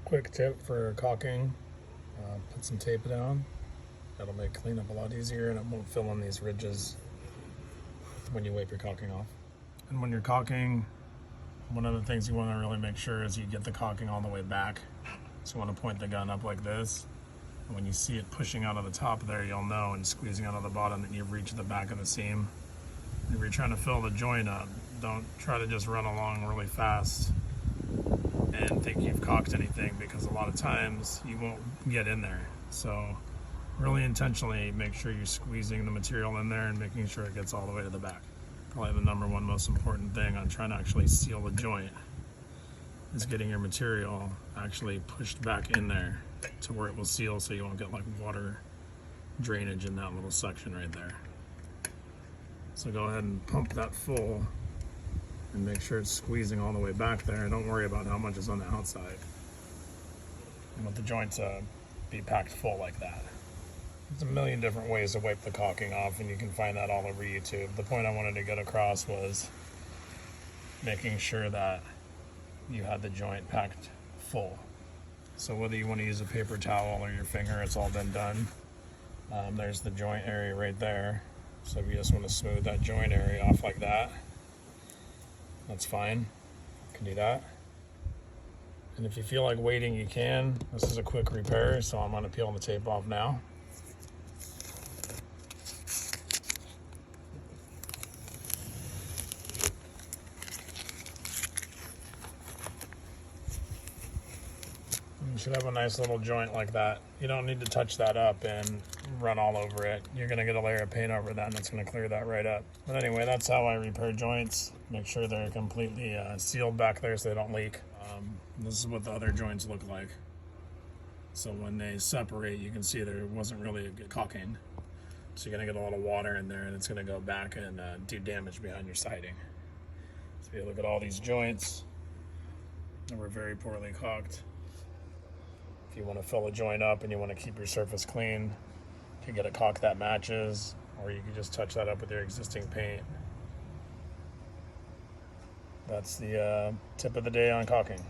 Quick tip for caulking, put some tape down. That'll make cleanup a lot easier and it won't fill in these ridges when you wipe your caulking off. And when you're caulking, one of the things you want to really make sure is you get the caulking all the way back. So you want to point the gun up like this. And when you see it pushing out of the top there, you'll know, and squeezing out of the bottom, that you've reached the back of the seam. If you're trying to fill the joint up, don't try to just run along really fast and think you've caulked anything, because a lot of times you won't get in there. So really intentionally make sure you're squeezing the material in there and making sure it gets all the way to the back. Probably the number one most important thing on trying to actually seal the joint is getting your material actually pushed back in there to where it will seal, so you won't get like water drainage in that little section right there. So go ahead and pump that full and make sure it's squeezing all the way back there. Don't worry about how much is on the outside. You want the joint to be packed full like that. There's a million different ways to wipe the caulking off, and you can find that all over YouTube. The point I wanted to get across was making sure that you had the joint packed full. So whether you want to use a paper towel or your finger, it's all been done. There's the joint area right there. So if you just want to smooth that joint area off like that, that's fine. You can do that. And if you feel like waiting, you can. This is a quick repair, so I'm going to peel the tape off now. You should have a nice little joint like that. You don't need to touch that up and run all over it. You're going to get a layer of paint over that, and it's going to clear that right up. But anyway, that's how I repair joints. Make sure they're completely sealed back there so they don't leak. This is what the other joints look like. So when they separate, you can see there wasn't really a good caulking. So you're going to get a lot of water in there, and it's going to go back and do damage behind your siding. So if you look at all these joints, they were very poorly caulked. If you want to fill a joint up and you want to keep your surface clean, you can get a caulk that matches, or you can just touch that up with your existing paint. That's the tip of the day on caulking.